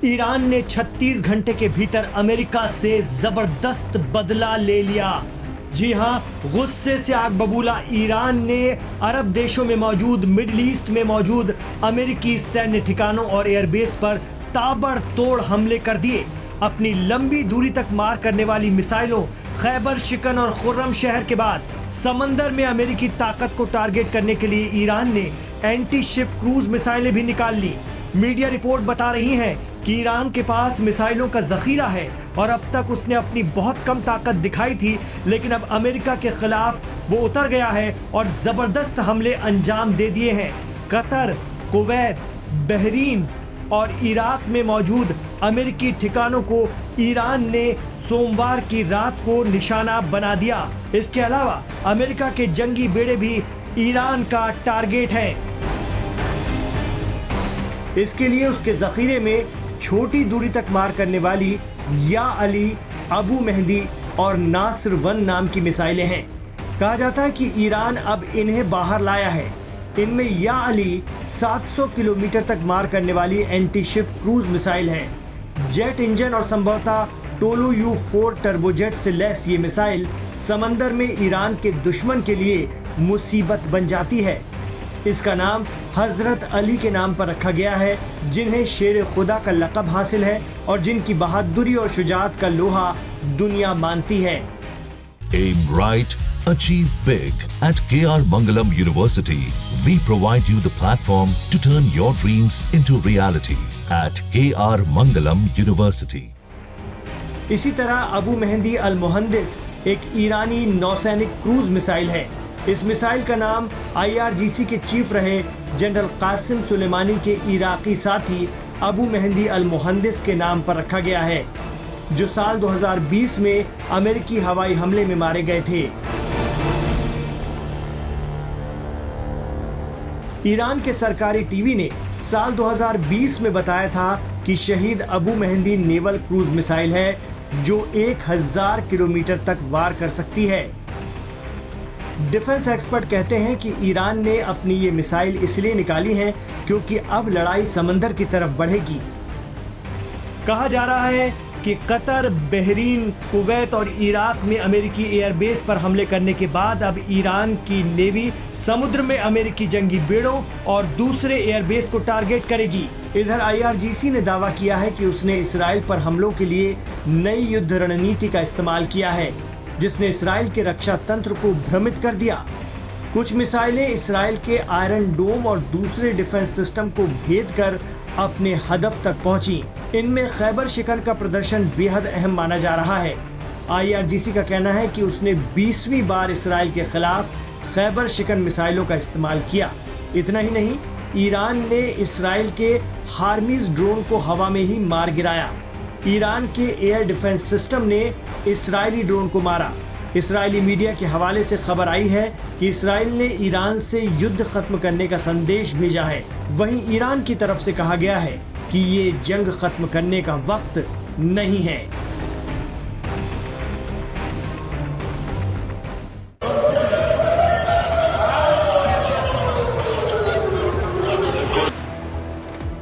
Iran ने 36 घंटे के भीतर अमेरिका से जबरदस्त बदला ले लिया। जी हां, गुस्से से आग बबूला ईरान ने अरब देशों में मौजूद, मिडिल ईस्ट में मौजूद अमेरिकी सैन्य ठिकानों और एयरबेस पर ताबड़तोड़ हमले कर दिए। अपनी लंबी दूरी तक मार करने वाली मिसाइलों, खैबर शिकन और खुर्रम शहर के बाद समंदर में अमेरिकी ताकत को टारगेट करने के लिए ईरान ने एंटी शिप क्रूज मिसाइलें भी निकाल ली। मीडिया रिपोर्ट बता रही है कि ईरान के पास मिसाइलों का जखीरा है और अब तक उसने अपनी बहुत कम ताकत दिखाई थी, लेकिन अब अमेरिका के खिलाफ वो उतर गया है और जबरदस्त हमले अंजाम दे दिए हैं। कतर, कुवैत, बहरीन और इराक में मौजूद अमेरिकी ठिकानों को ईरान ने सोमवार की रात को निशाना बना दिया। इसके अलावा अमेरिका के जंगी बेड़े भी ईरान का टारगेट हैं। इसके लिए उसके जखीरे में छोटी दूरी तक मार करने वाली या अली, अबू मेहदी और नासर 1 नाम की मिसाइलें हैं। कहा जाता है कि ईरान अब इन्हें बाहर लाया है। इनमें या अली 700 किलोमीटर तक मार करने वाली एंटी शिप क्रूज मिसाइल है। जेट इंजन और संभवतः टोलू U4 टर्बोजेट से लैस ये मिसाइल समंदर में ईरान के दुश्मन के लिए मुसीबत बन जाती है। इसका नाम हजरत अली के नाम पर रखा गया है, जिन्हें शेर खुदा का लक़ब हासिल है और जिनकी बहादुरी और शुजाअत का लोहा दुनिया मानती है। Aim right, achieve big. At KR Mangalam University, we provide you the platform to turn your dreams into reality. At KR Mangalam University. इसी तरह अबू मेहदी अल मुहंदिस एक ईरानी नौसैनिक क्रूज मिसाइल है। इस मिसाइल का नाम IRGC के चीफ रहे जनरल कासिम सुलेमानी के इराकी साथी अबू मेहदी अल मुहंदिस के नाम पर रखा गया है, जो साल 2020 में अमेरिकी हवाई हमले में मारे गए थे। ईरान के सरकारी टीवी ने साल 2020 में बताया था कि Shahid Abu Mahdi naval cruise missile है जो 1000 किलोमीटर तक वार कर सकती है। डिफेंस एक्सपर्ट कहते हैं कि ईरान ने अपनी ये मिसाइल इसलिए निकाली है क्योंकि अब लड़ाई समंदर की तरफ बढ़ेगी। कहा जा रहा है कि कतर, बहरीन, कुवैत और इराक में अमेरिकी एयरबेस पर हमले करने के बाद अब ईरान की नेवी समुद्र में अमेरिकी जंगी बेड़ों और दूसरे एयरबेस को टारगेट करेगी। इधर IRGC ने दावा किया है कि उसने इसराइल पर हमलों के लिए नई युद्ध रणनीति का इस्तेमाल किया है, जिसने इसराइल के रक्षा तंत्र को भ्रमित कर दिया। कुछ मिसाइलें इसराइल के आयरन डोम और दूसरे डिफेंस सिस्टम को भेद कर अपने हदफ तक पहुंची। इनमें खैबर शिकन का प्रदर्शन बेहद अहम माना जा रहा है। IRGC का कहना है कि उसने 20वीं बार इसराइल के खिलाफ खैबर शिकन मिसाइलों का इस्तेमाल किया। इतना ही नहीं, ईरान ने इसराइल के हार्मीज ड्रोन को हवा में ही मार गिराया। ईरान के एयर डिफेंस सिस्टम ने इसराइली ड्रोन को मारा। इसराइली मीडिया के हवाले से खबर आई है कि इसराइल ने ईरान से युद्ध खत्म करने का संदेश भेजा है। वहीं ईरान की तरफ से कहा गया है कि ये जंग खत्म करने का वक्त नहीं है।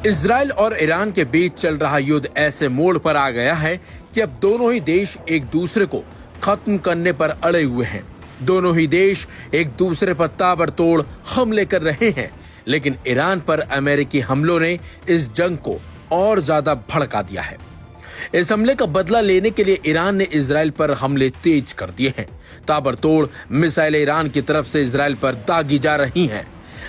इजराइल और ईरान के बीच चल रहा युद्ध ऐसे मोड़ पर आ गया है कि अब दोनों ही देश एक दूसरे को खत्म करने पर अड़े हुए हैं। दोनों ही देश एक दूसरे पर ताबड़तोड़ हमले कर रहे हैं, लेकिन ईरान पर अमेरिकी हमलों ने इस जंग को और ज्यादा भड़का दिया है। इस हमले का बदला लेने के लिए ईरान ने इजराइल पर हमले तेज कर दिए हैं। ताबड़तोड़ मिसाइलें ईरान की तरफ से इजराइल पर दागी जा रही हैं।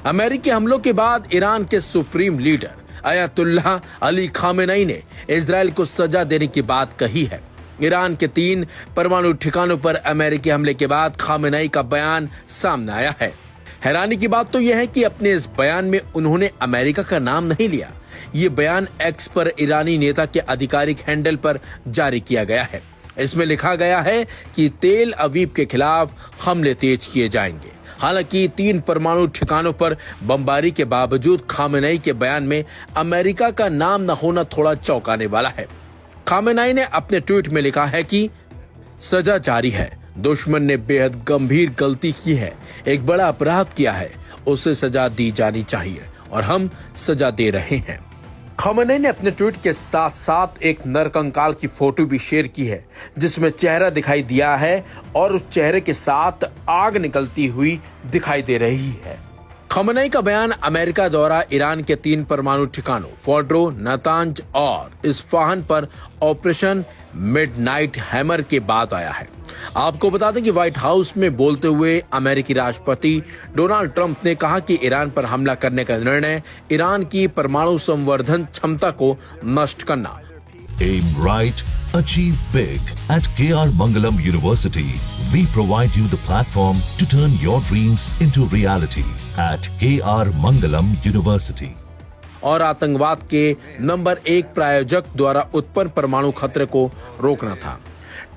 अमेरिकी हमलों के बाद ईरान के supreme leader Ayatollah Ali Khamenei ने इजराइल को सजा देने की बात कही है। ईरान के 3 परमाणु ठिकानों पर अमेरिकी हमले के बाद खामेनेई का बयान सामने आया है। हैरानी की बात तो यह है कि अपने इस बयान में उन्होंने अमेरिका का नाम नहीं लिया। ये बयान एक्स पर ईरानी नेता के आधिकारिक हैंडल पर जारी किया गया है। इसमें लिखा गया है कि तेल अवीव के खिलाफ हमले तेज किए जाएंगे। हालांकि 3 परमाणु ठिकानों पर बमबारी के बावजूद खामेनेई के बयान में अमेरिका का नाम न होना थोड़ा चौंकाने वाला है। खामेनेई ने अपने ट्वीट में लिखा है कि सजा जारी है, दुश्मन ने बेहद गंभीर गलती की है, एक बड़ा अपराध किया है, उसे सजा दी जानी चाहिए और हम सजा दे रहे हैं। खमेनी ने अपने ट्वीट के साथ साथ एक नरकंकाल की फोटो भी शेयर की है, जिसमें चेहरा दिखाई दिया है और उस चेहरे के साथ आग निकलती हुई दिखाई दे रही है। खमेनी का बयान अमेरिका द्वारा ईरान के 3 परमाणु ठिकानों फोर्डो, नातांज और इस्फहान पर ऑपरेशन मिडनाइट हैमर के बाद आया है। आपको बता दें कि व्हाइट हाउस में बोलते हुए अमेरिकी राष्ट्रपति डोनाल्ड ट्रंप ने कहा कि ईरान पर हमला करने का निर्णय ईरान की परमाणु संवर्धन क्षमता को नष्ट करना। Aim right, achieve big. At KR Mangalam University, we provide you the platform to turn your dreams into reality. At KR Mangalam University. और आतंकवाद के नंबर 1 प्रायोजक द्वारा उत्पन्न परमाणु खतरे को रोकना था।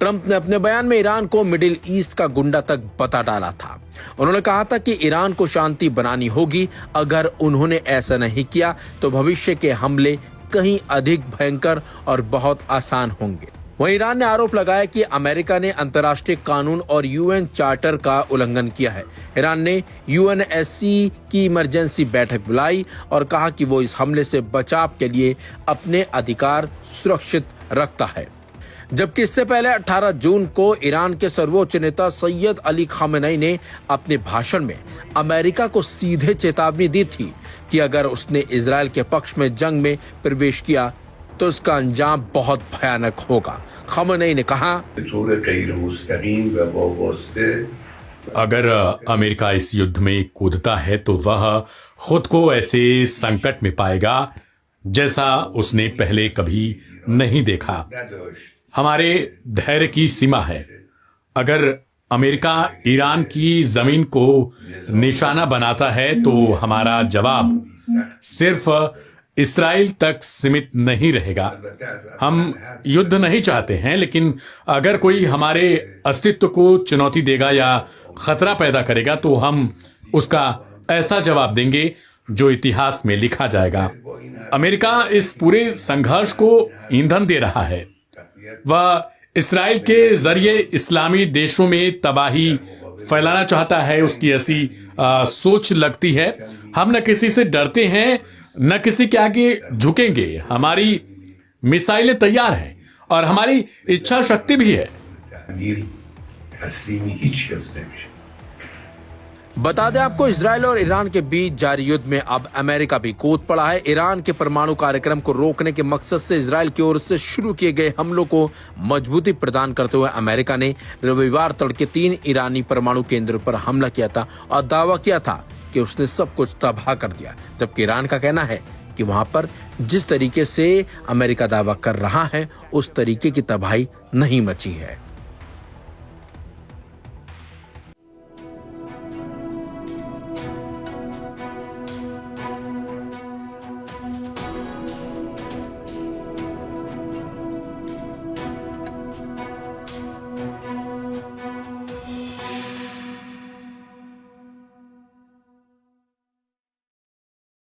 ट्रंप ने अपने बयान में ईरान को मिडिल ईस्ट का गुंडा तक बता डाला था। उन्होंने कहा था कि ईरान को शांति बनानी होगी। अगर उन्होंने ऐसा नहीं किया तो भविष्य के हमले कहीं अधिक भयंकर और बहुत आसान होंगे। वहीं ईरान ने आरोप लगाया कि अमेरिका ने अंतर्राष्ट्रीय कानून और यूएन चार्टर का उल्लंघन किया है। ईरान ने यूएनएससी की इमरजेंसी बैठक बुलाई और कहा कि वो इस हमले से बचाव के लिए अपने अधिकार सुरक्षित रखता है। जबकि इससे पहले 18 जून को ईरान के सर्वोच्च नेता सैयद अली खामेनी ने अपने भाषण में अमेरिका को सीधे चेतावनी दी थी कि अगर उसने इजराइल के पक्ष में जंग में प्रवेश किया तो इसका अंजाम बहुत भयानक होगा। खामेनी ने कहा, अगर अमेरिका इस युद्ध में कूदता है तो वह खुद को ऐसे संकट में पाएगा जैसा उसने पहले कभी नहीं देखा। हमारे धैर्य की सीमा है। अगर अमेरिका ईरान की जमीन को निशाना बनाता है तो हमारा जवाब सिर्फ इस्राइल तक सीमित नहीं रहेगा। हम युद्ध नहीं चाहते हैं, लेकिन अगर कोई हमारे अस्तित्व को चुनौती देगा या खतरा पैदा करेगा तो हम उसका ऐसा जवाब देंगे जो इतिहास में लिखा जाएगा। अमेरिका इस पूरे संघर्ष को ईंधन दे रहा है। वह इस्राइल के जरिए इस्लामी देशों में तबाही फैलाना चाहता है। उसकी ऐसी सोच लगती है। हम न किसी से डरते हैं, न किसी के आगे झुकेंगे। हमारी मिसाइलें तैयार हैं और हमारी इच्छा शक्ति भी है। बता दें आपको, इजराइल और ईरान के बीच जारी युद्ध में अब अमेरिका भी कूद पड़ा है। ईरान के परमाणु कार्यक्रम को रोकने के मकसद से इजराइल की ओर से शुरू किए गए हमलों को मजबूती प्रदान करते हुए अमेरिका ने रविवार तड़के 3 ईरानी परमाणु केंद्रों पर हमला किया था और दावा किया था कि उसने सब कुछ तबाह कर दिया। जबकि ईरान का कहना है कि वहां पर जिस तरीके से अमेरिका दावा कर रहा है उस तरीके की तबाही नहीं मची है।